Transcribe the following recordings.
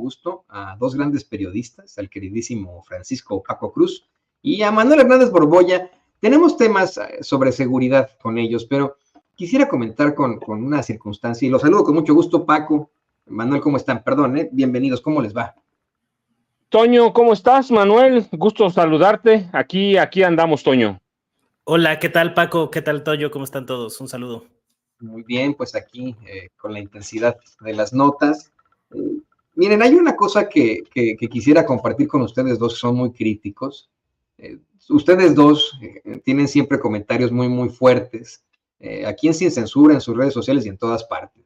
gusto a dos grandes periodistas, al queridísimo Francisco Paco Cruz y a Manuel Hernández Borbolla. Tenemos temas sobre seguridad con ellos, pero quisiera comentar con una circunstancia, y los saludo con mucho gusto, Paco, Manuel, ¿cómo están? Perdón, bienvenidos, ¿cómo les va? Toño, ¿cómo estás, Manuel? Gusto saludarte. Aquí andamos, Toño. Hola, ¿qué tal, Paco? ¿Qué tal, Toño? ¿Cómo están todos? Un saludo. Muy bien, pues aquí con la intensidad de las notas. Miren, hay una cosa que quisiera compartir con ustedes dos, que son muy críticos. Ustedes dos tienen siempre comentarios muy, muy fuertes, aquí en Sin Censura, en sus redes sociales y en todas partes.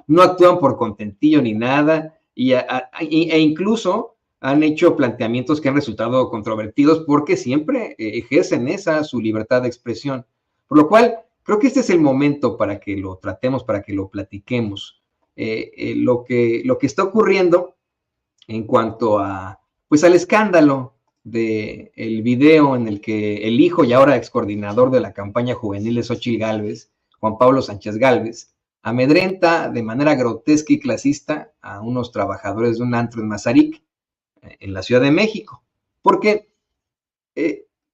No actúan por contentillo ni nada, e incluso han hecho planteamientos que han resultado controvertidos porque siempre ejercen su libertad de expresión. Por lo cual, creo que este es el momento para que lo tratemos, para que lo platiquemos. Lo que está ocurriendo en cuanto a, pues, al escándalo del video en el que el hijo y ahora excoordinador de la campaña juvenil de Xóchitl Gálvez, Juan Pablo Sánchez Gálvez, amedrenta de manera grotesca y clasista a unos trabajadores de un antro en Mazarik, en la Ciudad de México. Porque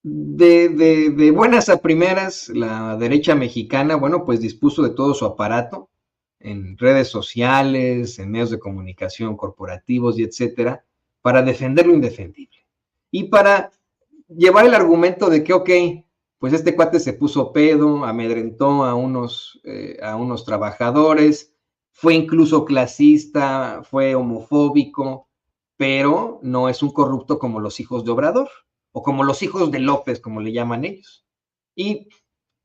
de buenas a primeras, la derecha mexicana, bueno, pues dispuso de todo su aparato en redes sociales, en medios de comunicación corporativos y etcétera, para defender lo indefendible. Y para llevar el argumento de que, ok, pues este cuate se puso pedo, amedrentó a unos trabajadores, fue incluso clasista, fue homofóbico, pero no es un corrupto como los hijos de Obrador, o como los hijos de López, como le llaman ellos. Y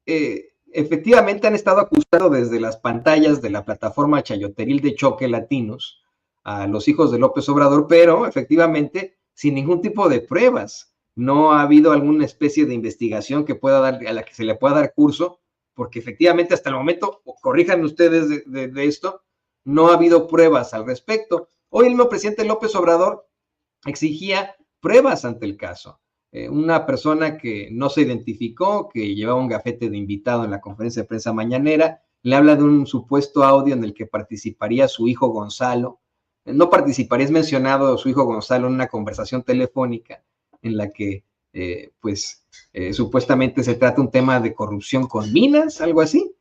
efectivamente han estado acusando desde las pantallas de la plataforma chayoteril de Choque Latinos a los hijos de López Obrador, pero efectivamente sin ningún tipo de pruebas. No ha habido alguna especie de investigación que pueda dar, a la que se le pueda dar curso, porque efectivamente hasta el momento, corrijan ustedes de esto, no ha habido pruebas al respecto. Hoy el mismo presidente López Obrador exigía pruebas ante el caso. Una persona que no se identificó, que llevaba un gafete de invitado en la conferencia de prensa mañanera, le habla de un supuesto audio en el que participaría su hijo Gonzalo. No participaría, es mencionado su hijo Gonzalo en una conversación telefónica en la que, supuestamente se trata un tema de corrupción con minas, algo así.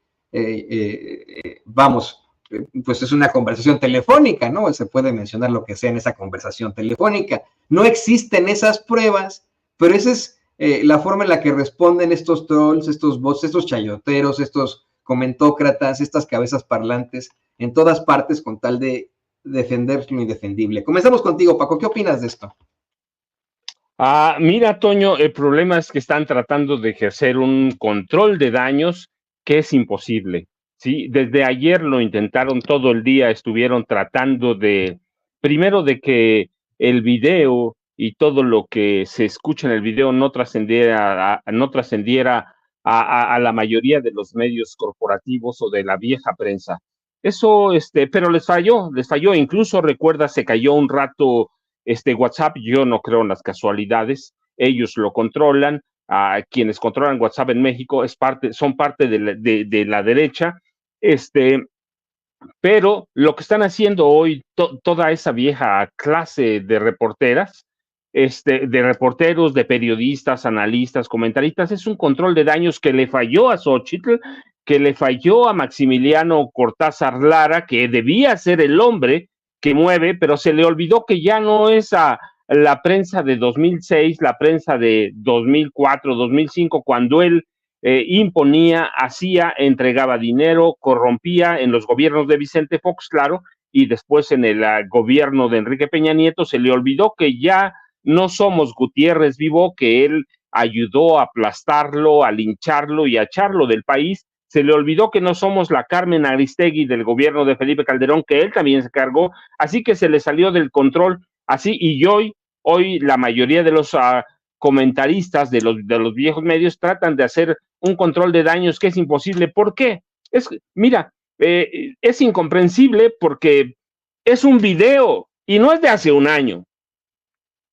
Pues es una conversación telefónica, ¿no? Se puede mencionar lo que sea en esa conversación telefónica. No existen esas pruebas, pero esa es la forma en la que responden estos trolls, estos bots, estos chayoteros, estos comentócratas, estas cabezas parlantes en todas partes con tal de defender lo indefendible. Comenzamos contigo, Paco. ¿Qué opinas de esto? Mira, Toño, el problema es que están tratando de ejercer un control de daños que es imposible. Sí, desde ayer lo intentaron todo el día, estuvieron tratando primero de que el video y todo lo que se escucha en el video no trascendiera a la mayoría de los medios corporativos o de la vieja prensa. Eso, pero les falló, incluso recuerda, se cayó un rato WhatsApp. Yo no creo en las casualidades, ellos lo controlan, quienes controlan WhatsApp en México son parte de la derecha, pero lo que están haciendo hoy toda esa vieja clase de reporteras, de reporteros, de periodistas, analistas, comentaristas, es un control de daños que le falló a Xóchitl, que le falló a Maximiliano Cortázar Lara, que debía ser el hombre que mueve, pero se le olvidó que ya no es a la prensa de 2006, la prensa de 2004, 2005, cuando él imponía, hacía, entregaba dinero, corrompía en los gobiernos de Vicente Fox, claro, y después en el gobierno de Enrique Peña Nieto se le olvidó que ya no somos Gutiérrez Vivo, que él ayudó a aplastarlo, a lincharlo y a echarlo del país. Se le olvidó que no somos la Carmen Aristegui del gobierno de Felipe Calderón, que él también se cargó, así que se le salió del control, así, y hoy la mayoría de los comentaristas de los viejos medios tratan de hacer un control de daños que es imposible. ¿Por qué? Es incomprensible porque es un video y no es de hace un año.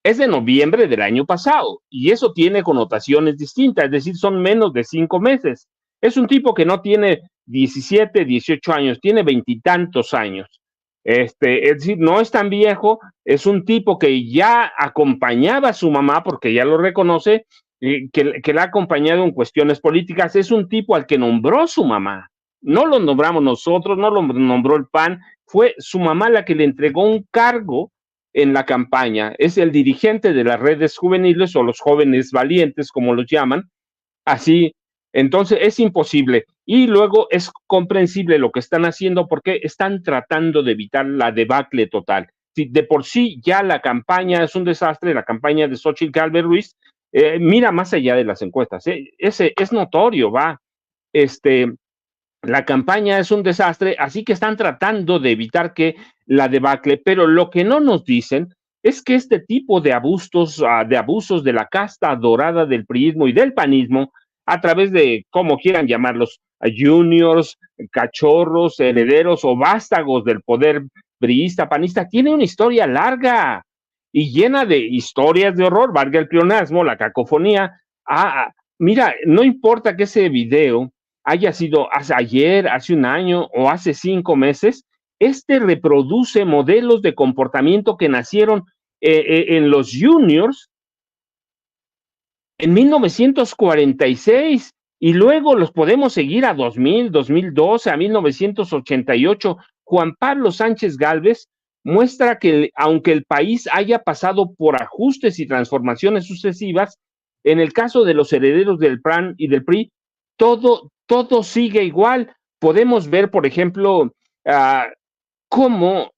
Es de noviembre del año pasado y eso tiene connotaciones distintas, es decir, son menos de 5 meses. Es un tipo que no tiene 17, 18 años, tiene 20 y tantos años. Es decir, no es tan viejo, es un tipo que ya acompañaba a su mamá, porque ya lo reconoce, que la ha acompañado en cuestiones políticas, es un tipo al que nombró su mamá. No lo nombramos nosotros, no lo nombró el PAN, fue su mamá la que le entregó un cargo en la campaña. Es el dirigente de las redes juveniles o los jóvenes valientes, como los llaman, así. Entonces es imposible. Y luego es comprensible lo que están haciendo porque están tratando de evitar la debacle total. Si de por sí ya la campaña es un desastre, la campaña de Xochitl Gálvez Ruiz, mira más allá de las encuestas, ese es notorio, va. La campaña es un desastre, así que están tratando de evitar que la debacle, pero lo que no nos dicen es que este tipo de abusos de la casta dorada del priismo y del panismo, a través de, como quieran llamarlos, juniors, cachorros, herederos o vástagos del poder priista, panista, tiene una historia larga y llena de historias de horror, valga el pleonasmo, la cacofonía. Mira, no importa que ese video haya sido ayer, hace un año o hace 5 meses, reproduce modelos de comportamiento que nacieron en los juniors en 1946 y luego los podemos seguir a 2000, 2012, a 1988. Juan Pablo Sánchez Gálvez muestra que aunque el país haya pasado por ajustes y transformaciones sucesivas, en el caso de los herederos del PRAN y del PRI, todo sigue igual. Podemos ver, por ejemplo, cómo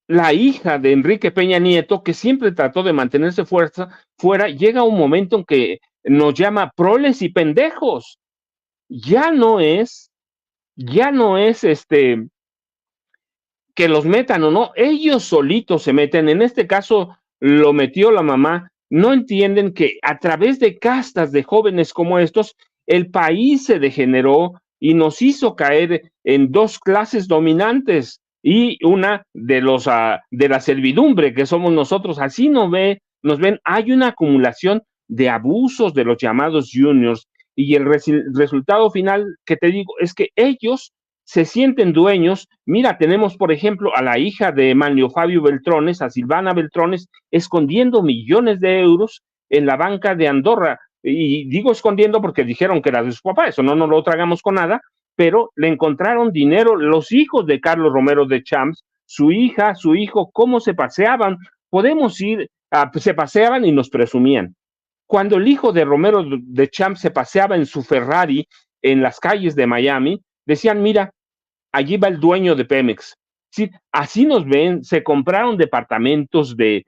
la hija de Enrique Peña Nieto, que siempre trató de mantenerse fuera, llega un momento en que nos llama proles y pendejos. Ya no es que los metan o no, ellos solitos se meten. En este caso lo metió la mamá. No entienden que a través de castas de jóvenes como estos, el país se degeneró y nos hizo caer en dos clases dominantes y una de la servidumbre que somos nosotros. Así nos ven, hay una acumulación de abusos de los llamados juniors y el resultado final que te digo es que ellos se sienten dueños. Mira, tenemos por ejemplo a la hija de Manlio Fabio Beltrones, a Silvana Beltrones, escondiendo millones de euros en la banca de Andorra. Y digo escondiendo porque dijeron que era de su papá, eso no nos lo tragamos con nada, pero le encontraron dinero los hijos de Carlos Romero de Champs, su hija, su hijo, cómo se paseaban. Podemos ir, se paseaban y nos presumían. Cuando el hijo de Romero de Champs se paseaba en su Ferrari en las calles de Miami, decían, mira, allí va el dueño de Pemex. Sí, así nos ven, se compraron departamentos de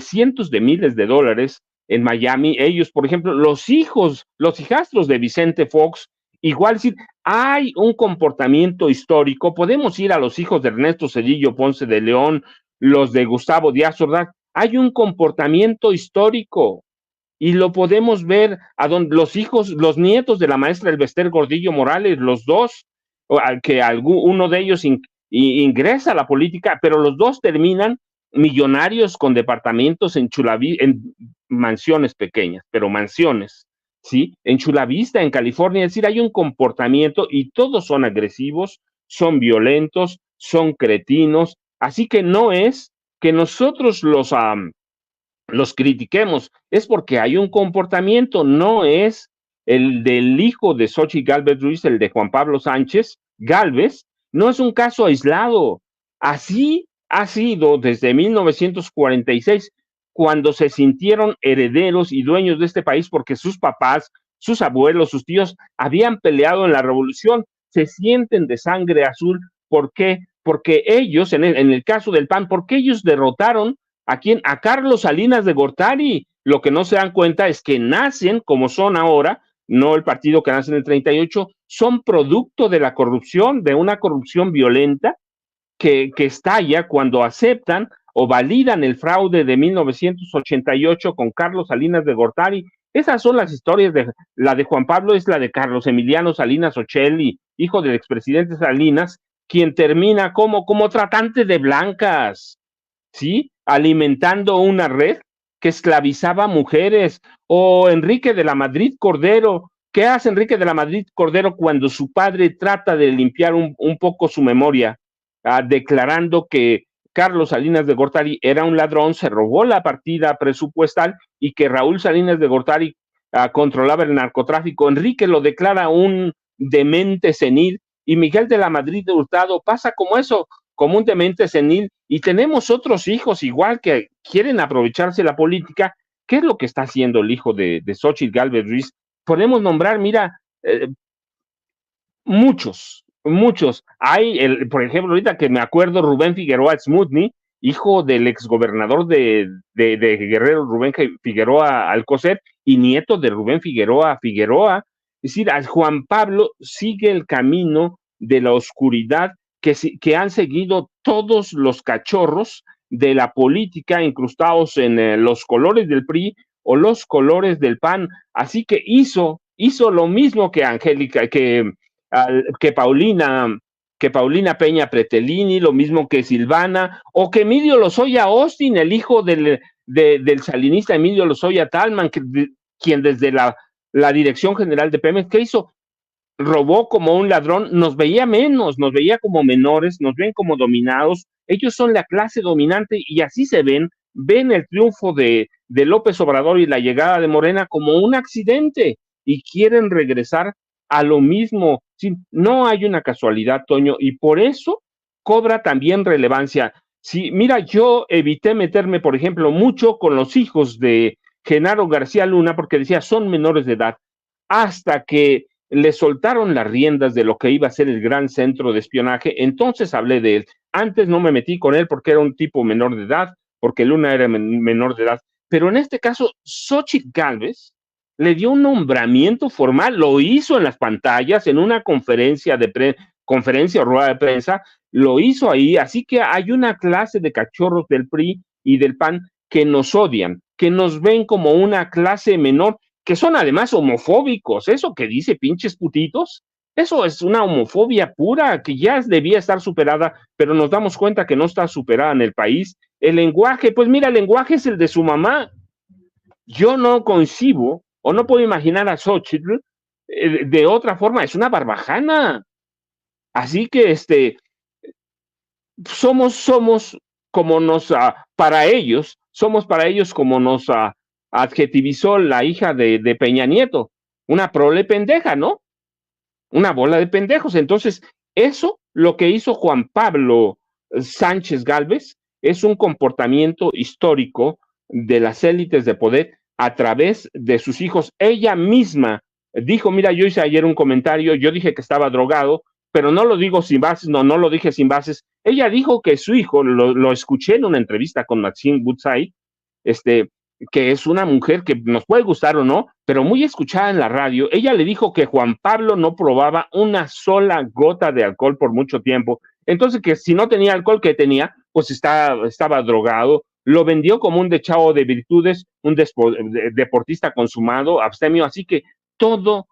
cientos de miles de dólares en Miami. Ellos, por ejemplo, los hijastros de Vicente Fox, igual sí, hay un comportamiento histórico. Podemos ir a los hijos de Ernesto Zedillo Ponce de León, los de Gustavo Díaz Ordaz. Hay un comportamiento histórico y lo podemos ver a donde los nietos de la maestra Elbester Gordillo Morales, los dos, que uno de ellos ingresa a la política, pero los dos terminan millonarios con departamentos en mansiones pequeñas, pero mansiones, ¿sí? En Chula Vista, en California. Es decir, hay un comportamiento y todos son agresivos, son violentos, son cretinos, así que no es que nosotros los critiquemos, es porque hay un comportamiento, no es el del hijo de Xochitl Gálvez Ruiz, el de Juan Pablo Sánchez Gálvez, no es un caso aislado. Así ha sido desde 1946, cuando se sintieron herederos y dueños de este país porque sus papás, sus abuelos, sus tíos habían peleado en la revolución, se sienten de sangre azul. ¿Por qué? Porque ellos, en el caso del PAN, porque ellos derrotaron ¿a quién? A Carlos Salinas de Gortari. Lo que no se dan cuenta es que nacen como son ahora, no el partido que nace en el 38, son producto de la corrupción, de una corrupción violenta que estalla cuando aceptan o validan el fraude de 1988 con Carlos Salinas de Gortari. Esas son las historias. La de Juan Pablo es la de Carlos Emiliano Salinas Ocelli, hijo del expresidente Salinas, quien termina como tratante de blancas, ¿sí? Alimentando una red que esclavizaba mujeres. O Enrique de la Madrid Cordero. ¿Qué hace Enrique de la Madrid Cordero cuando su padre trata de limpiar un poco su memoria? declarando que Carlos Salinas de Gortari era un ladrón, se robó la partida presupuestal y que Raúl Salinas de Gortari controlaba el narcotráfico. Enrique lo declara un demente senil y Miguel de la Madrid de Hurtado pasa como eso, como un demente senil, y tenemos otros hijos igual que quieren aprovecharse la política. ¿Qué es lo que está haciendo el hijo de Xóchitl Gálvez Ruiz? Podemos nombrar, mira, muchos. Hay, por ejemplo, ahorita que me acuerdo, Rubén Figueroa Smutny, hijo del exgobernador de Guerrero, Rubén Figueroa Alcocer, y nieto de Rubén Figueroa. Es decir, Juan Pablo sigue el camino de la oscuridad que han seguido todos los cachorros de la política incrustados en los colores del PRI o los colores del PAN. Así que hizo lo mismo que Angélica, que Paulina Peña Pretelini, lo mismo que Silvana, o que Emilio Lozoya Austin, el hijo del salinista Emilio Lozoya Talman, quien desde la Dirección General de Pemex, ¿qué hizo? Robó como un ladrón, nos veía menos, nos veía como menores, nos ven como dominados. Ellos son la clase dominante y así se ven el triunfo de López Obrador y la llegada de Morena como un accidente y quieren regresar a lo mismo. Sí, no hay una casualidad, Toño, y por eso cobra también relevancia. Sí, mira, yo evité meterme, por ejemplo, mucho con los hijos de Genaro García Luna porque decía, son menores de edad, hasta que le soltaron las riendas de lo que iba a ser el gran centro de espionaje, entonces hablé de él. Antes no me metí con él porque era un tipo menor de edad, porque Luna era menor de edad, pero en este caso, Xóchitl Gálvez le dio un nombramiento formal, lo hizo en las pantallas, en una conferencia o rueda de prensa, lo hizo ahí, así que hay una clase de cachorros del PRI y del PAN que nos odian, que nos ven como una clase menor, que son además homofóbicos. Eso que dice pinches putitos, eso es una homofobia pura que ya debía estar superada, pero nos damos cuenta que no está superada en el país. El lenguaje, pues mira, el lenguaje es el de su mamá. Yo no concibo o no puedo imaginar a Xóchitl de otra forma, es una barbajana. Así que somos como para ellos como nos adjetivizó la hija de Peña Nieto, una prole pendeja, ¿no? Una bola de pendejos. Entonces, eso, lo que hizo Juan Pablo Sánchez Gálvez, es un comportamiento histórico de las élites de poder a través de sus hijos. Ella misma dijo, mira, yo hice ayer un comentario, yo dije que estaba drogado, pero no lo digo sin bases, no lo dije sin bases. Ella dijo que su hijo, lo escuché en una entrevista con Maxine Woodside, que es una mujer que nos puede gustar o no, pero muy escuchada en la radio. Ella le dijo que Juan Pablo no probaba una sola gota de alcohol por mucho tiempo. Entonces, que si no tenía alcohol, ¿qué tenía? Pues estaba drogado. Lo vendió como un dechado de virtudes, un deportista consumado, abstemio. Así que todo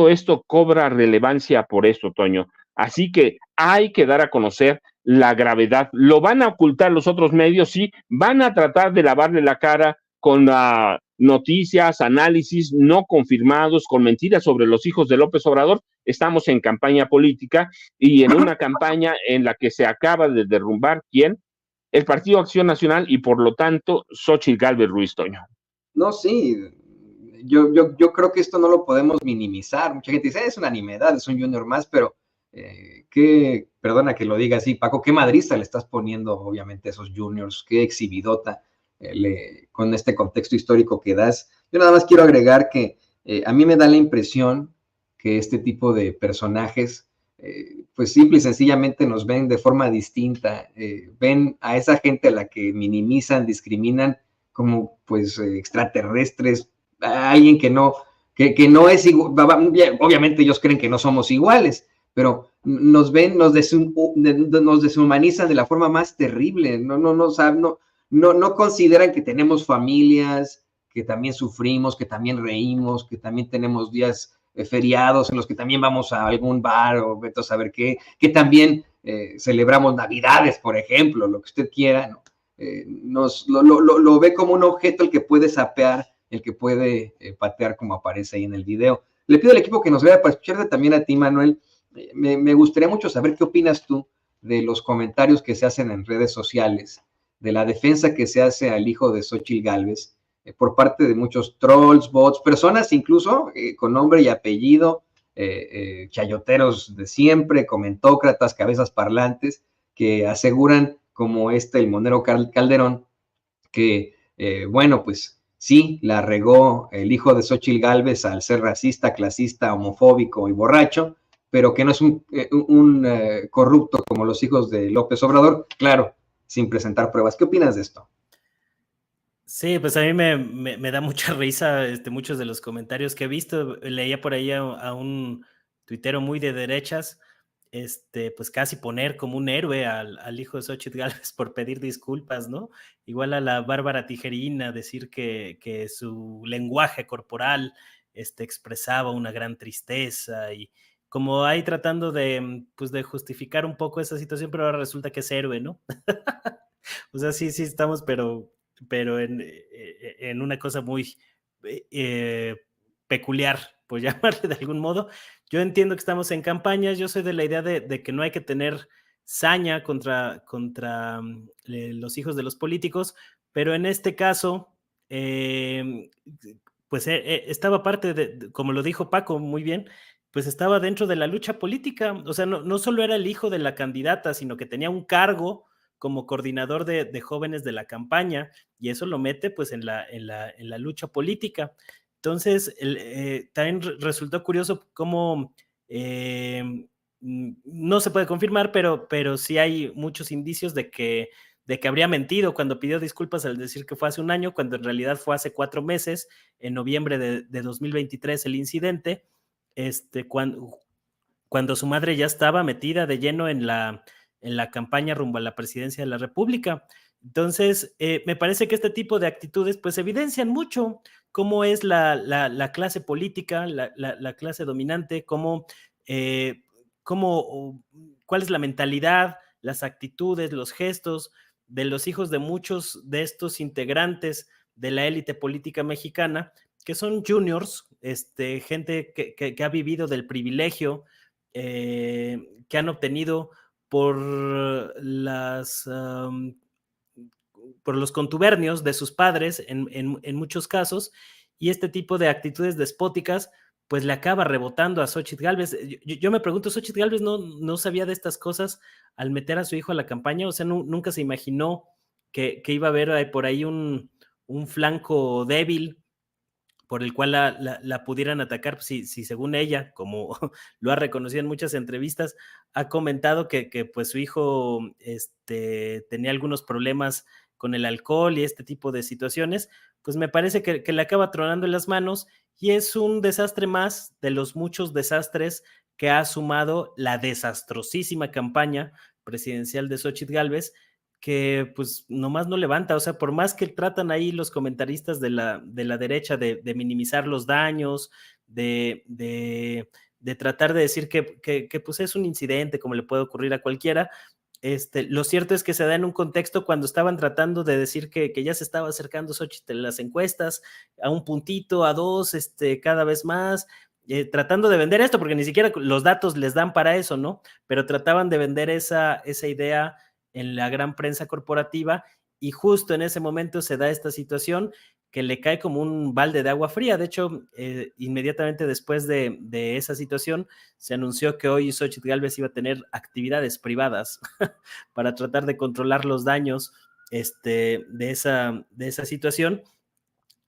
esto cobra relevancia por esto, Toño. Así que hay que dar a conocer la gravedad. Lo van a ocultar los otros medios, sí, van a tratar de lavarle la cara con noticias, análisis no confirmados, con mentiras sobre los hijos de López Obrador. Estamos en campaña política y en una campaña en la que se acaba de derrumbar, ¿quién? El Partido Acción Nacional y por lo tanto Xóchitl Gálvez Ruiz, Toño. No, sí, yo creo que esto no lo podemos minimizar. Mucha gente dice, es una nimiedad, es un junior más, pero perdona que lo diga así, Paco, qué madriza le estás poniendo, obviamente, a esos juniors, qué exhibidota con este contexto histórico que das. Yo nada más quiero agregar que a mí me da la impresión que este tipo de personajes, pues simple y sencillamente nos ven de forma distinta, ven a esa gente a la que minimizan, discriminan como pues extraterrestres, a alguien que no es igual. Obviamente ellos creen que no somos iguales, pero nos ven, nos deshumanizan de la forma más terrible. No consideran que tenemos familias, que también sufrimos, que también reímos, que también tenemos días feriados en los que también vamos a algún bar o vete a saber qué, que también celebramos Navidades, por ejemplo, lo que usted quiera, ¿no? Lo ve como un objeto el que puede sapear, el que puede patear como aparece ahí en el video. Le pido al equipo que nos vea para escucharte también a ti, Manuel. Me gustaría mucho saber qué opinas tú de los comentarios que se hacen en redes sociales, de la defensa que se hace al hijo de Xóchitl Gálvez, por parte de muchos trolls, bots, personas incluso con nombre y apellido, chayoteros de siempre, comentócratas, cabezas parlantes, que aseguran, como el monero Calderón, que, bueno, pues sí, la regó el hijo de Xóchitl Gálvez al ser racista, clasista, homofóbico y borracho, pero que no es un corrupto como los hijos de López Obrador, claro, sin presentar pruebas. ¿Qué opinas de esto? Sí, pues a mí me da mucha risa muchos de los comentarios que he visto. Leía por ahí a un tuitero muy de derechas, pues casi poner como un héroe al hijo de Xóchitl Gálvez por pedir disculpas, ¿no? Igual a la Bárbara Tijerina, decir que su lenguaje corporal expresaba una gran tristeza y como ahí tratando pues de justificar un poco esa situación, pero ahora resulta que es héroe, ¿no? O sea, sí estamos, pero en una cosa muy peculiar, por llamarle de algún modo. Yo entiendo que estamos en campañas, yo soy de la idea de que no hay que tener saña contra los hijos de los políticos, pero en este caso, pues estaba parte como lo dijo Paco muy bien, pues estaba dentro de la lucha política, o sea, no solo era el hijo de la candidata, sino que tenía un cargo como coordinador de jóvenes de la campaña, y eso lo mete pues en la lucha política. Entonces, también resultó curioso cómo no se puede confirmar, pero sí hay muchos indicios de que habría mentido cuando pidió disculpas al decir que fue hace un año, cuando en realidad fue hace 4 meses, en noviembre de 2023 el incidente, cuando su madre ya estaba metida de lleno en la campaña rumbo a la presidencia de la República. Entonces, me parece que este tipo de actitudes pues evidencian mucho cómo es la clase política, la clase dominante, cuál es la mentalidad, las actitudes, los gestos de los hijos de muchos de estos integrantes de la élite política mexicana, que son juniors, gente que ha vivido del privilegio, que han obtenido por por los contubernios de sus padres en muchos casos, y este tipo de actitudes despóticas pues le acaba rebotando a Xóchitl Gálvez. Yo me pregunto, ¿Xóchitl Gálvez no sabía de estas cosas al meter a su hijo a la campaña? O sea, nunca se imaginó que iba a haber por ahí un flanco débil por el cual la pudieran atacar, si según ella, como lo ha reconocido en muchas entrevistas, ha comentado que pues su hijo tenía algunos problemas con el alcohol y este tipo de situaciones, pues me parece que le acaba tronando en las manos y es un desastre más de los muchos desastres que ha sumado la desastrosísima campaña presidencial de Xóchitl Gálvez, que pues nomás no levanta, o sea, por más que tratan ahí los comentaristas de la derecha de minimizar los daños, de tratar de decir que pues es un incidente como le puede ocurrir a cualquiera, lo cierto es que se da en un contexto cuando estaban tratando de decir que ya se estaba acercando Xóchitl en las encuestas a un puntito, a dos, cada vez más, tratando de vender esto, porque ni siquiera los datos les dan para eso, ¿no? Pero trataban de vender esa idea en la gran prensa corporativa y justo en ese momento se da esta situación que le cae como un balde de agua fría. De hecho, inmediatamente después de esa situación se anunció que hoy Xóchitl Gálvez iba a tener actividades privadas para tratar de controlar los daños de esa situación.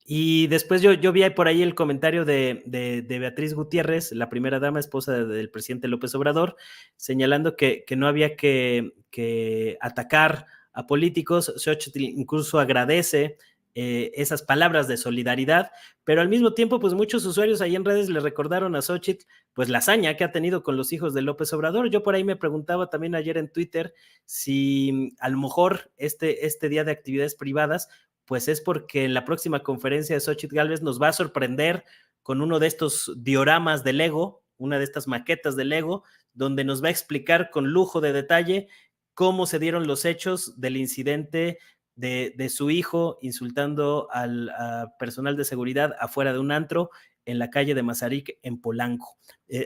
Y después yo vi por ahí el comentario de Beatriz Gutiérrez, la primera dama, esposa del presidente López Obrador, señalando que no había que atacar a políticos. Xochitl incluso agradece esas palabras de solidaridad, pero al mismo tiempo, pues muchos usuarios ahí en redes le recordaron a Xochitl pues la hazaña que ha tenido con los hijos de López Obrador. Yo por ahí me preguntaba también ayer en Twitter si a lo mejor este día de actividades privadas pues es porque en la próxima conferencia de Xóchitl Gálvez nos va a sorprender con uno de estos dioramas de Lego, una de estas maquetas de Lego, donde nos va a explicar con lujo de detalle cómo se dieron los hechos del incidente de su hijo insultando al personal de seguridad afuera de un antro en la calle de Mazarik, en Polanco.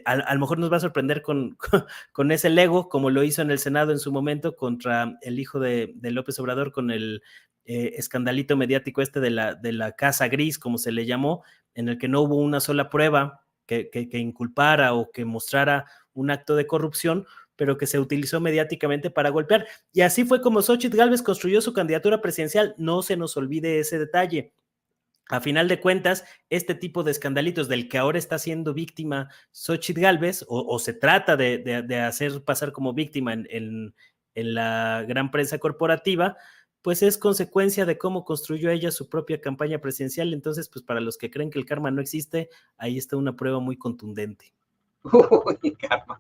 A lo mejor nos va a sorprender con ese Lego, como lo hizo en el Senado en su momento contra el hijo de López Obrador, con el escandalito mediático de la Casa Gris, como se le llamó, en el que no hubo una sola prueba que inculpara o que mostrara un acto de corrupción, pero que se utilizó mediáticamente para golpear. Y así fue como Xóchitl Gálvez construyó su candidatura presidencial. No se nos olvide ese detalle. A final de cuentas, este tipo de escandalitos del que ahora está siendo víctima Xóchitl Gálvez, o se trata de hacer pasar como víctima en la gran prensa corporativa, pues es consecuencia de cómo construyó ella su propia campaña presidencial. Entonces, pues para los que creen que el karma no existe, ahí está una prueba muy contundente. Uy, karma.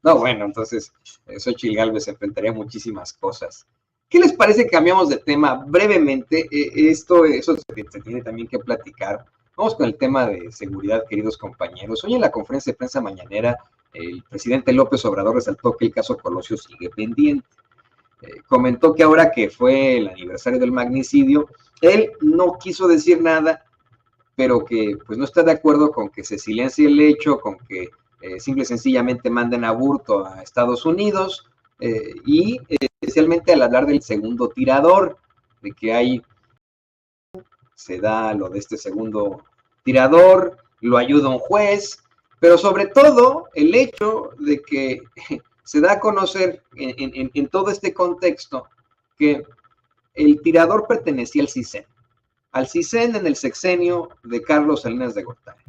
No, bueno, entonces Xóchitl Gálvez se enfrentaría a muchísimas cosas. ¿Qué les parece que cambiamos de tema brevemente? Eso se tiene también que platicar. Vamos con el tema de seguridad, queridos compañeros. Hoy en la conferencia de prensa mañanera, el presidente López Obrador resaltó que el caso Colosio sigue pendiente. Comentó que ahora que fue el aniversario del magnicidio, él no quiso decir nada, pero que pues no está de acuerdo con que se silencie el hecho, con que simple y sencillamente manden a Burto a Estados Unidos, y especialmente al hablar del segundo tirador, de que se da lo de este segundo tirador, lo ayuda un juez, pero sobre todo el hecho de que se da a conocer en todo este contexto que el tirador pertenecía al CISEN en el sexenio de Carlos Salinas de Gortari,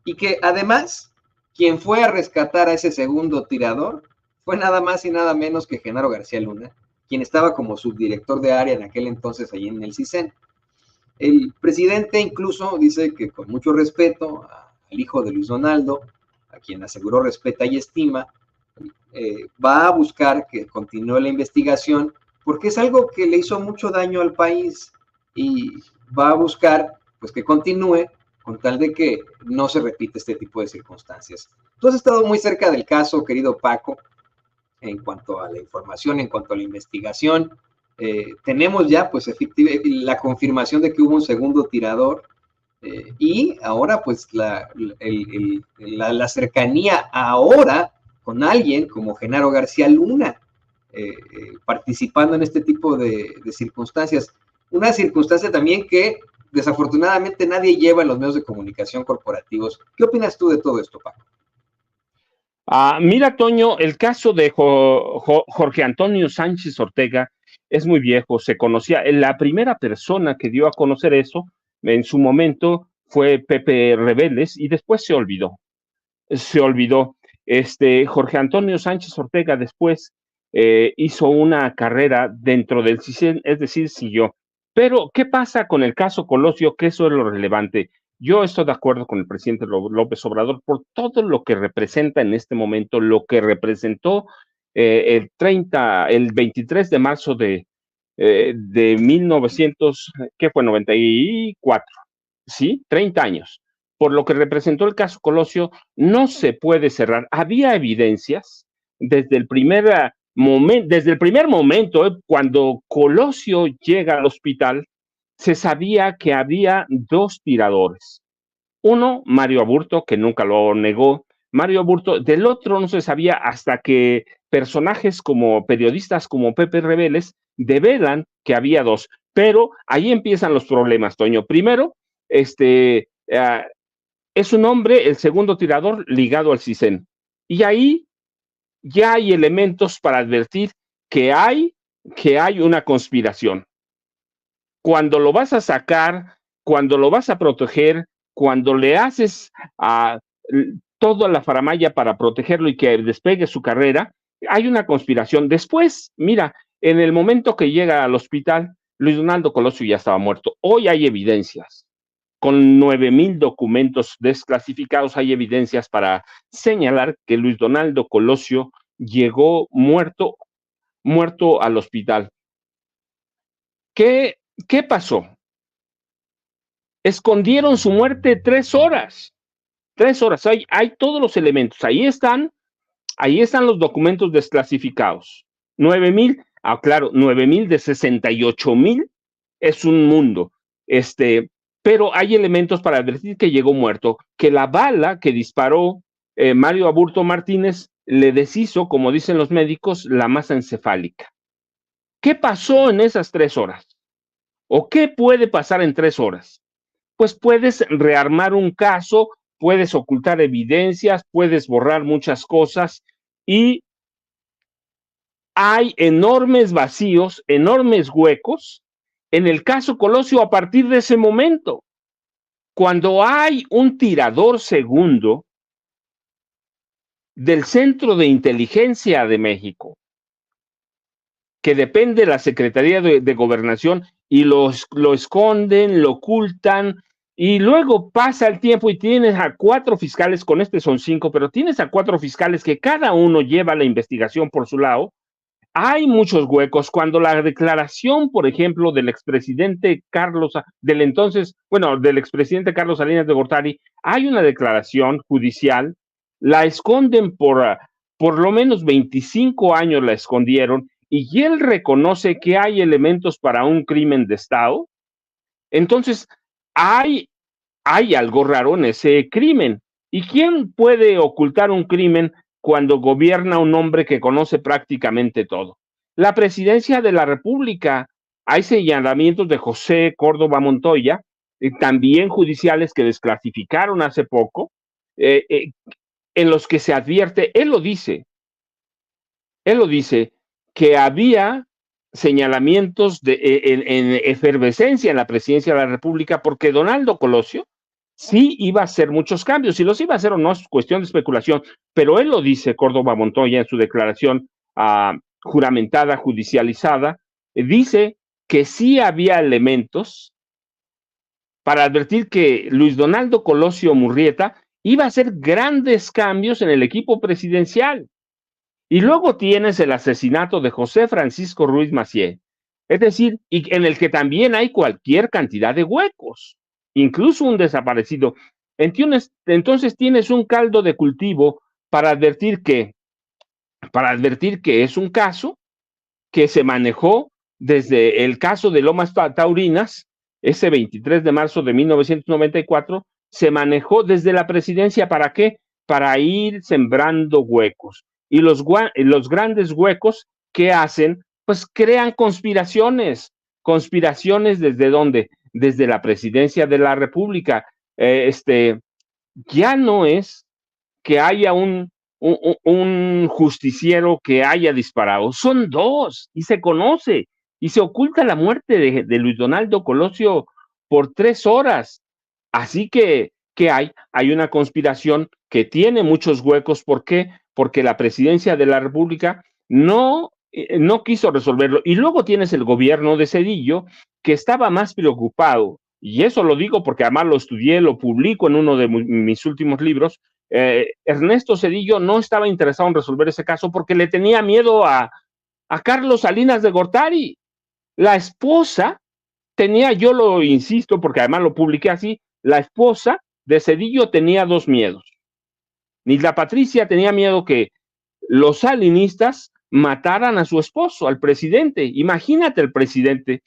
y que además quien fue a rescatar a ese segundo tirador fue nada más y nada menos que Genaro García Luna, quien estaba como subdirector de área en aquel entonces allí en el CISEN. El presidente incluso dice que con mucho respeto al hijo de Luis Donaldo, a quien aseguró respeta y estima, va a buscar que continúe la investigación porque es algo que le hizo mucho daño al país, y va a buscar pues que continúe con tal de que no se repita este tipo de circunstancias. Tú has estado muy cerca del caso, querido Paco, en cuanto a la información, en cuanto a la investigación. Tenemos ya pues la confirmación de que hubo un segundo tirador, y ahora pues la cercanía ahora con alguien como Genaro García Luna, participando en este tipo de circunstancias. Una circunstancia también que desafortunadamente nadie lleva en los medios de comunicación corporativos. ¿Qué opinas tú de todo esto, Paco? Mira, Toño, el caso de Jorge Antonio Sánchez Ortega es muy viejo, se conocía. La primera persona que dio a conocer eso en su momento fue Pepe Rebeles, y después se olvidó. Jorge Antonio Sánchez Ortega después hizo una carrera dentro del CISEN, es decir, siguió. Pero, ¿qué pasa con el caso Colosio? Que eso es lo relevante. Yo estoy de acuerdo con el presidente López Obrador por todo lo que representa en este momento, lo que representó el 23 de marzo de 1994, ¿sí? 30 años. Por lo que representó el caso Colosio, no se puede cerrar. Había evidencias desde el primer momento, cuando Colosio llega al hospital, se sabía que había dos tiradores. Uno, Mario Aburto, que nunca lo negó. Mario Aburto, del otro no se sabía hasta que personajes como periodistas como Pepe Rebeles develan que había dos. Pero ahí empiezan los problemas, Toño. Primero, es un hombre, el segundo tirador, ligado al CISEN. Y ahí ya hay elementos para advertir que hay una conspiración. Cuando lo vas a sacar, cuando lo vas a proteger, cuando le haces a toda la faramalla para protegerlo y que despegue su carrera, hay una conspiración. Después, mira, en el momento que llega al hospital, Luis Donaldo Colosio ya estaba muerto. Hoy hay evidencias. Con 9,000 documentos desclasificados hay evidencias para señalar que Luis Donaldo Colosio llegó muerto al hospital. ¿Qué pasó? Escondieron su muerte 3 horas. 3 horas. Hay todos los elementos. Ahí están los documentos desclasificados. 9,000, claro, 9,000 de 68,000 es un mundo. pero hay elementos para advertir que llegó muerto, que la bala que disparó Mario Aburto Martínez le deshizo, como dicen los médicos, la masa encefálica. ¿Qué pasó en esas 3 horas? ¿O qué puede pasar en 3 horas? Pues puedes rearmar un caso, puedes ocultar evidencias, puedes borrar muchas cosas y hay enormes vacíos, enormes huecos en el caso Colosio a partir de ese momento. Cuando hay un tirador segundo del Centro de Inteligencia de México, que depende de la Secretaría de Gobernación, y lo esconden, lo ocultan, y luego pasa el tiempo y tienes a 4 fiscales, con este son 5, pero tienes a 4 fiscales que cada uno lleva la investigación por su lado. Hay muchos huecos. Cuando la declaración, por ejemplo, del expresidente Carlos, del expresidente Carlos Salinas de Gortari, hay una declaración judicial, la esconden por lo menos 25 años la escondieron, y él reconoce que hay elementos para un crimen de Estado. Entonces, hay algo raro en ese crimen. ¿Y quién puede ocultar un crimen cuando gobierna un hombre que conoce prácticamente todo? La Presidencia de la República. Hay señalamientos de José Córdoba Montoya, también judiciales que desclasificaron hace poco, en los que se advierte, él lo dice, que había señalamientos en efervescencia en la Presidencia de la República, porque Donaldo Colosio sí iba a hacer muchos cambios. Si los iba a hacer o no es cuestión de especulación, pero él lo dice, Córdoba Montoya, en su declaración juramentada, judicializada, dice que sí había elementos para advertir que Luis Donaldo Colosio Murrieta iba a hacer grandes cambios en el equipo presidencial. Y luego tienes el asesinato de José Francisco Ruiz Massieu, es decir, y en el que también hay cualquier cantidad de huecos, incluso un desaparecido. Entonces tienes un caldo de cultivo para advertir que es un caso que se manejó desde el caso de Lomas Taurinas, ese 23 de marzo de 1994, se manejó desde la presidencia. ¿Para qué? Para ir sembrando huecos. Y los grandes huecos, ¿qué hacen? Pues crean conspiraciones. ¿Conspiraciones desde dónde? Desde la presidencia de la República. Ya no es que haya un justiciero que haya disparado, son 2, y se conoce, y se oculta la muerte de Luis Donaldo Colosio por 3 horas. Así que hay una conspiración que tiene muchos huecos. ¿Por qué? Porque la presidencia de la República no quiso resolverlo. Y luego tienes el gobierno de Zedillo, que estaba más preocupado, y eso lo digo porque además lo estudié, lo publico en uno de mis últimos libros. Ernesto Zedillo no estaba interesado en resolver ese caso porque le tenía miedo a Carlos Salinas de Gortari. La esposa tenía, yo lo insisto porque además lo publiqué así, la esposa de Zedillo tenía 2 miedos. Nilda Patricia tenía miedo que los salinistas mataran a su esposo, al presidente. Imagínate el presidente.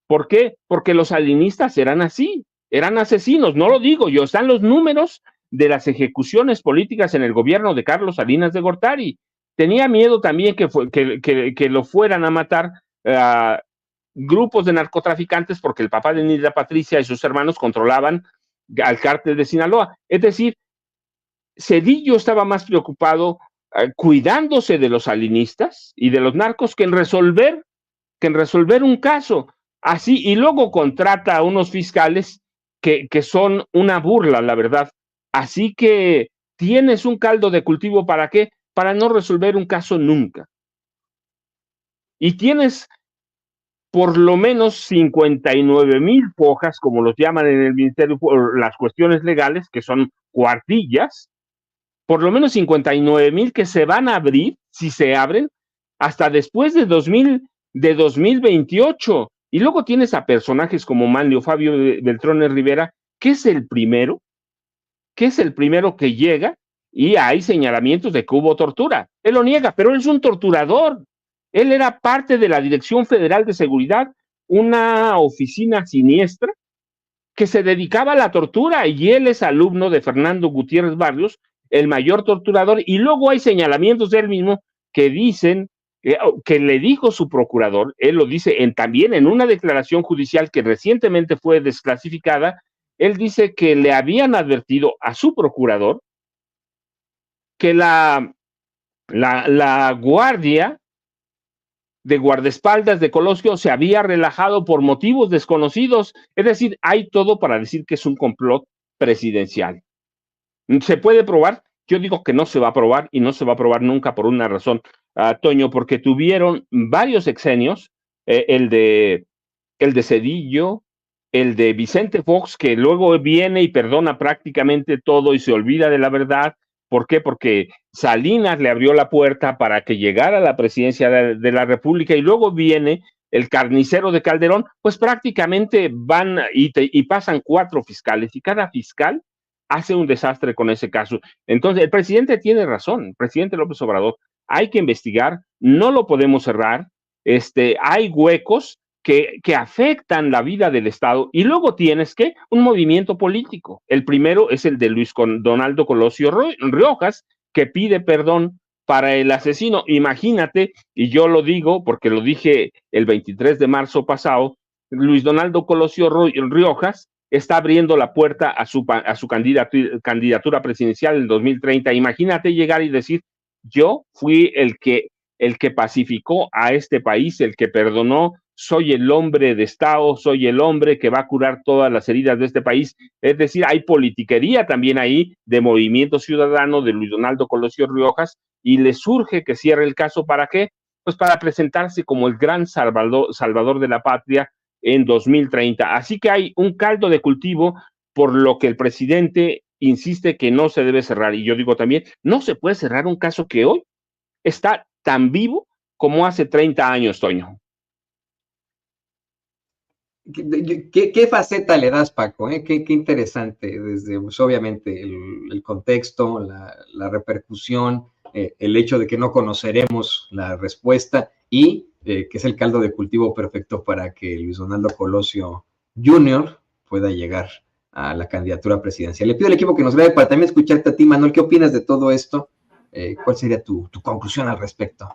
¿Por qué? Porque los salinistas eran así, eran asesinos. No lo digo yo, están los números de las ejecuciones políticas en el gobierno de Carlos Salinas de Gortari. Tenía miedo también que lo fueran a matar grupos de narcotraficantes, porque el papá de Nilda Patricia y sus hermanos controlaban al cártel de Sinaloa. Es decir, Zedillo estaba más preocupado cuidándose de los salinistas y de los narcos que en resolver un caso. Así, y luego contrata a unos fiscales que son una burla, la verdad. Así que tienes un caldo de cultivo. ¿Para qué? Para no resolver un caso nunca. Y tienes por lo menos 59,000 hojas, como los llaman en el ministerio, por las cuestiones legales, que son cuartillas, por lo menos 59,000 que se van a abrir, si se abren, hasta después de 2028. Y luego tienes a personajes como Manlio Fabio Beltrones Rivera, que es el primero que llega, y hay señalamientos de que hubo tortura. Él lo niega, pero él es un torturador. Él era parte de la Dirección Federal de Seguridad, una oficina siniestra que se dedicaba a la tortura, y él es alumno de Fernando Gutiérrez Barrios, el mayor torturador, y luego hay señalamientos de él mismo que dicen que le dijo su procurador, él lo dice también en una declaración judicial que recientemente fue desclasificada, él dice que le habían advertido a su procurador que la guardia de guardaespaldas de Colosio se había relajado por motivos desconocidos. Es decir, hay todo para decir que es un complot presidencial. ¿Se puede probar? Yo digo que no se va a probar y no se va a probar nunca por una razón, Toño, porque tuvieron varios sexenios, el de Zedillo, el de Vicente Fox, que luego viene y perdona prácticamente todo y se olvida de la verdad. ¿Por qué? Porque Salinas le abrió la puerta para que llegara a la presidencia de la República, y luego viene el carnicero de Calderón. Pues prácticamente van y pasan 4 fiscales, y cada fiscal hace un desastre con ese caso. Entonces, el presidente tiene razón, el presidente López Obrador, hay que investigar, no lo podemos cerrar, hay huecos que afectan la vida del Estado, y luego tienes que un movimiento político. El primero es el de Luis Donaldo Colosio Riojas, que pide perdón para el asesino. Imagínate, y yo lo digo porque lo dije el 23 de marzo pasado, Luis Donaldo Colosio Riojas está abriendo la puerta a su candidatura presidencial en 2030. Imagínate llegar y decir, yo fui el que pacificó a este país, el que perdonó, soy el hombre de Estado, soy el hombre que va a curar todas las heridas de este país. Es decir, hay politiquería también ahí de Movimiento Ciudadano, de Luis Donaldo Colosio Riojas, y le surge que cierre el caso. ¿Para qué? Pues para presentarse como el gran salvador de la patria en 2030. Así que hay un caldo de cultivo, por lo que el presidente insiste que no se debe cerrar. Y yo digo también, no se puede cerrar un caso que hoy está tan vivo como hace 30 años, Toño. ¿Qué faceta le das, Paco? Qué interesante, desde pues, obviamente el contexto, la repercusión, el hecho de que no conoceremos la respuesta y que es el caldo de cultivo perfecto para que Luis Donaldo Colosio Jr. pueda llegar a la candidatura presidencial. Le pido al equipo que nos grabe para también escucharte a ti, Manuel. ¿Qué opinas de todo esto? ¿Cuál sería tu conclusión al respecto?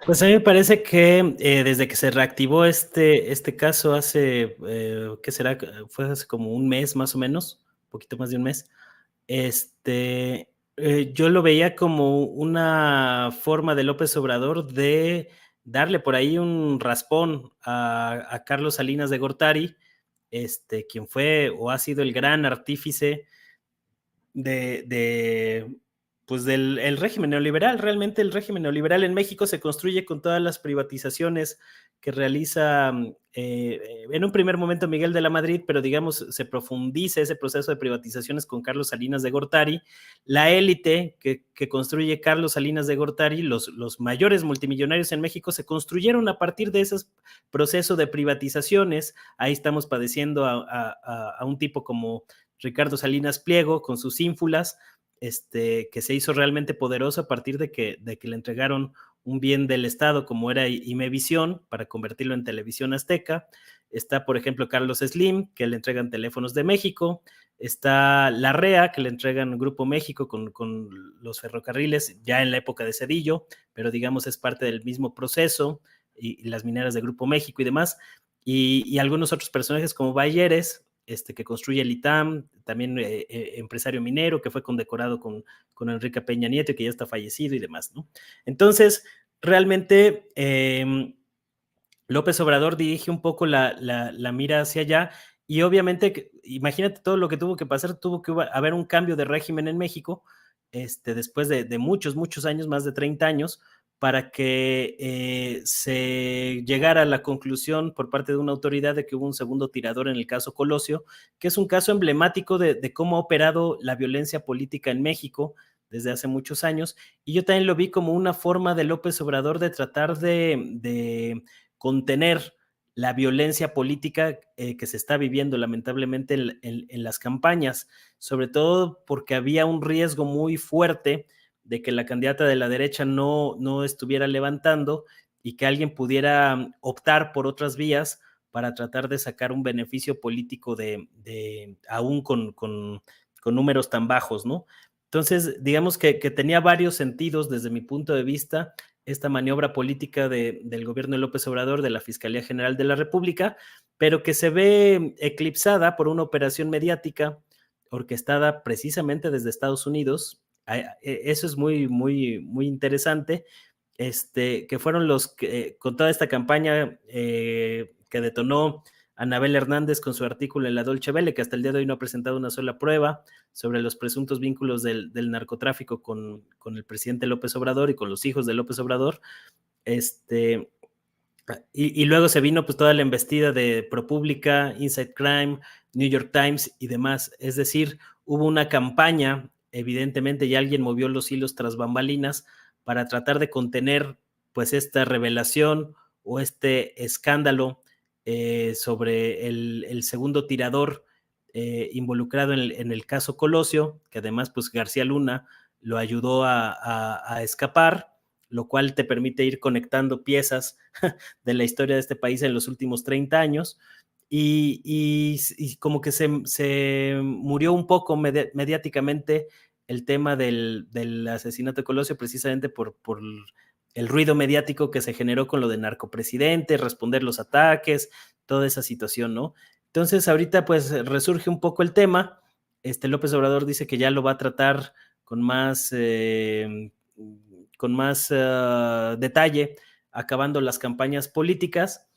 Pues a mí me parece que desde que se reactivó este caso hace, ¿qué será? Fue hace como un mes más o menos, un poquito más de un mes. Yo lo veía como una forma de López Obrador de darle por ahí un raspón a Carlos Salinas de Gortari, quien fue o ha sido el gran artífice pues del régimen neoliberal. Realmente el régimen neoliberal en México se construye con todas las privatizaciones que realiza en un primer momento Miguel de la Madrid, pero digamos se profundiza ese proceso de privatizaciones con Carlos Salinas de Gortari. La élite que construye Carlos Salinas de Gortari, los mayores multimillonarios en México, se construyeron a partir de ese proceso de privatizaciones. Ahí estamos padeciendo a un tipo como Ricardo Salinas Pliego con sus ínfulas, que se hizo realmente poderoso a partir de que le entregaron un bien del Estado como era Imevisión para convertirlo en Televisión Azteca. Está, por ejemplo, Carlos Slim, que le entregan Teléfonos de México. Está La Rea, que le entregan Grupo México con los ferrocarriles, ya en la época de Zedillo, pero digamos es parte del mismo proceso, y las mineras de Grupo México y demás. Y algunos otros personajes como Bayeres, que construye el ITAM, también empresario minero que fue condecorado con Enrique Peña Nieto y que ya está fallecido y demás, ¿no? Entonces, realmente López Obrador dirige un poco la mira hacia allá, y obviamente, imagínate todo lo que tuvo que pasar, tuvo que haber un cambio de régimen en México, después de muchos años, más de 30 años, para que se llegara a la conclusión por parte de una autoridad de que hubo un segundo tirador en el caso Colosio, que es un caso emblemático de cómo ha operado la violencia política en México desde hace muchos años, y yo también lo vi como una forma de López Obrador de tratar de contener la violencia política que se está viviendo lamentablemente en las campañas, sobre todo porque había un riesgo muy fuerte de que la candidata de la derecha no estuviera levantando y que alguien pudiera optar por otras vías para tratar de sacar un beneficio político aún con números tan bajos, ¿no? Entonces, digamos que tenía varios sentidos desde mi punto de vista esta maniobra política del gobierno de López Obrador, de la Fiscalía General de la República, pero que se ve eclipsada por una operación mediática orquestada precisamente desde Estados Unidos. Eso es muy, muy, muy interesante, que fueron los que, con toda esta campaña que detonó Anabel Hernández con su artículo en la Dolce Vele, que hasta el día de hoy no ha presentado una sola prueba sobre los presuntos vínculos del narcotráfico con el presidente López Obrador y con los hijos de López Obrador. Y luego se vino pues toda la embestida de ProPublica, Inside Crime, New York Times y demás. Es decir, hubo una campaña, evidentemente, y alguien movió los hilos tras bambalinas para tratar de contener pues esta revelación o este escándalo sobre el segundo tirador involucrado en el caso Colosio, que además pues García Luna lo ayudó a escapar, lo cual te permite ir conectando piezas de la historia de este país en los últimos 30 años, y como que se murió un poco mediáticamente el tema del asesinato de Colosio, precisamente por el ruido mediático que se generó con lo de narcopresidente, responder los ataques, toda esa situación, ¿no? Entonces ahorita pues resurge un poco el tema. López Obrador dice que ya lo va a tratar con más detalle, acabando las campañas políticas,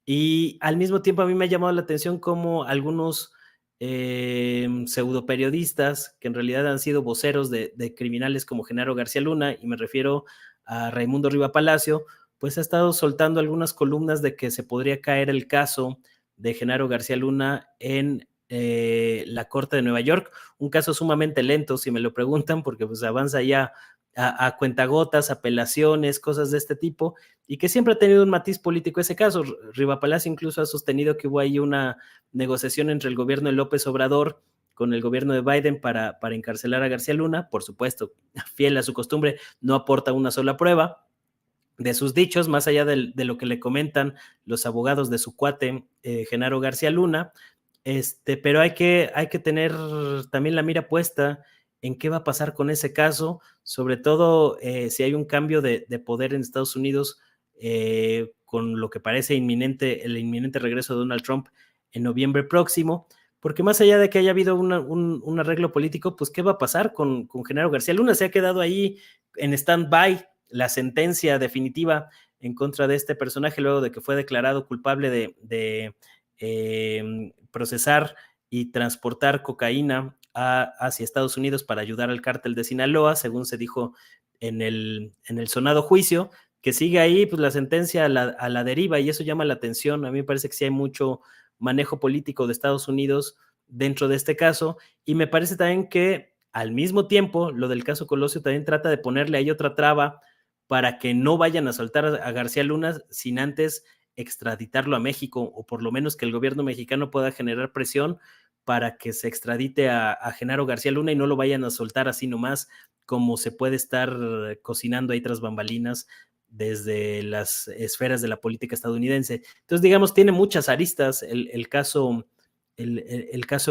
y al mismo tiempo a mí me ha llamado la atención cómo algunos pseudoperiodistas, que en realidad han sido voceros de criminales como Genaro García Luna, y me refiero a Raimundo Riva Palacio, pues ha estado soltando algunas columnas de que se podría caer el caso de Genaro García Luna en la Corte de Nueva York, un caso sumamente lento, si me lo preguntan, porque pues avanza ya a cuentagotas, apelaciones, cosas de este tipo, y que siempre ha tenido un matiz político ese caso. Riva Palacio incluso ha sostenido que hubo ahí una negociación entre el gobierno de López Obrador con el gobierno de Biden para encarcelar a García Luna. Por supuesto, fiel a su costumbre, no aporta una sola prueba de sus dichos, más allá de lo que le comentan los abogados de su cuate, Genaro García Luna, pero hay que tener también la mira puesta en qué va a pasar con ese caso, sobre todo si hay un cambio de poder en Estados Unidos, con lo que parece el inminente regreso de Donald Trump en noviembre próximo, porque más allá de que haya habido un arreglo político, pues ¿qué va a pasar con Genaro García Luna? Se ha quedado ahí en stand-by la sentencia definitiva en contra de este personaje, luego de que fue declarado culpable de procesar y transportar cocaína hacia Estados Unidos para ayudar al cártel de Sinaloa, según se dijo en el sonado juicio, que sigue ahí pues la sentencia a la deriva, y eso llama la atención. A mí me parece que sí hay mucho manejo político de Estados Unidos dentro de este caso, y me parece también que al mismo tiempo lo del caso Colosio también trata de ponerle ahí otra traba para que no vayan a soltar a García Luna sin antes extraditarlo a México, o por lo menos que el gobierno mexicano pueda generar presión para que se extradite a Genaro García Luna y no lo vayan a soltar así nomás, como se puede estar cocinando ahí tras bambalinas desde las esferas de la política estadounidense. Entonces, digamos, tiene muchas aristas el caso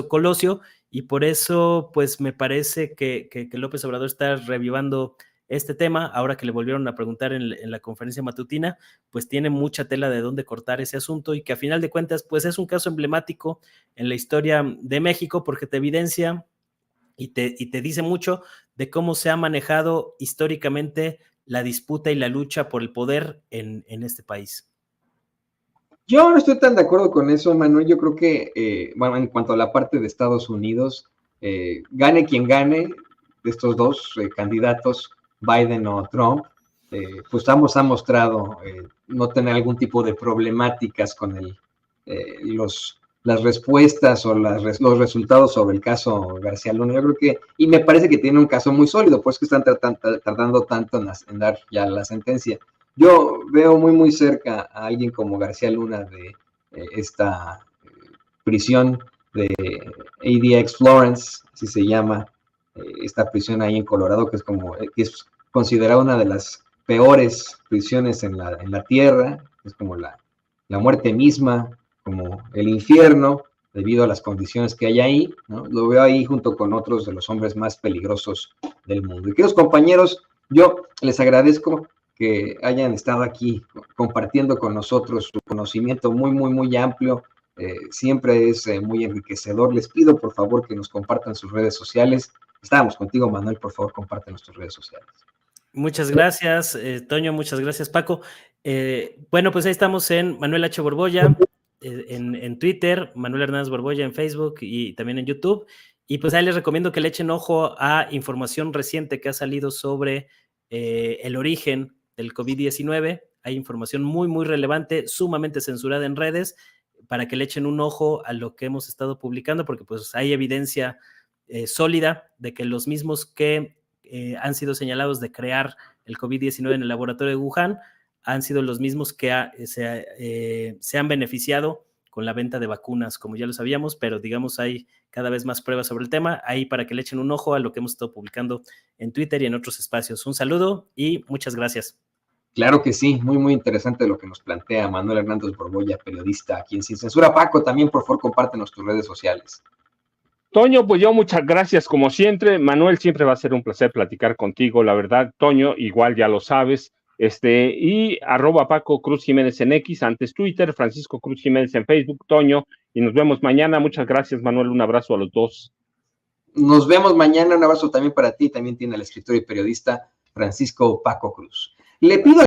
Colosio, y por eso, pues, me parece que López Obrador está revivando este tema, ahora que le volvieron a preguntar en la conferencia matutina, pues tiene mucha tela de dónde cortar ese asunto, y que a final de cuentas, pues es un caso emblemático en la historia de México, porque te evidencia y te dice mucho de cómo se ha manejado históricamente la disputa y la lucha por el poder en este país. Yo no estoy tan de acuerdo con eso, Manuel. Yo creo que, bueno, en cuanto a la parte de Estados Unidos, gane quien gane de estos dos candidatos, Biden o Trump, pues ambos han mostrado no tener algún tipo de problemáticas con las respuestas o los resultados sobre el caso García Luna. Yo creo que, y me parece que tiene un caso muy sólido, pues que están tardando tanto en dar ya la sentencia. Yo veo muy cerca a alguien como García Luna de esta prisión de ADX Florence, así se llama, esta prisión ahí en Colorado, que es considerada una de las peores prisiones en la tierra, es como la muerte misma, como el infierno, debido a las condiciones que hay ahí, ¿no? Lo veo ahí junto con otros de los hombres más peligrosos del mundo. Y queridos compañeros, yo les agradezco que hayan estado aquí compartiendo con nosotros su conocimiento muy amplio. Siempre es muy enriquecedor. Les pido, por favor, que nos compartan sus redes sociales. Estábamos contigo, Manuel, por favor, compártenos tus redes sociales. Muchas gracias, Toño, muchas gracias, Paco. Bueno, pues ahí estamos en Manuel H. Borbolla, en Twitter, Manuel Hernández Borbolla en Facebook y también en YouTube. Y pues ahí les recomiendo que le echen ojo a información reciente que ha salido sobre el origen del COVID-19. Hay información muy relevante, sumamente censurada en redes, para que le echen un ojo a lo que hemos estado publicando, porque pues hay evidencia sólida de que los mismos que han sido señalados de crear el COVID-19 en el laboratorio de Wuhan han sido los mismos que se han beneficiado con la venta de vacunas, como ya lo sabíamos, pero digamos hay cada vez más pruebas sobre el tema, ahí para que le echen un ojo a lo que hemos estado publicando en Twitter y en otros espacios. Un saludo y muchas gracias. Claro que sí, muy interesante lo que nos plantea Manuel Hernández Borbolla, periodista aquí en Sin Censura. Paco, también por favor compártenos tus redes sociales. Toño, pues yo muchas gracias como siempre. Manuel, siempre va a ser un placer platicar contigo, la verdad. Toño, igual ya lo sabes. Y @Paco Cruz Jiménez en X, antes Twitter, Francisco Cruz Jiménez en Facebook, Toño, y nos vemos mañana. Muchas gracias, Manuel, un abrazo a los dos. Nos vemos mañana, un abrazo también para ti, también tiene el escritor y periodista Francisco Paco Cruz. Le pido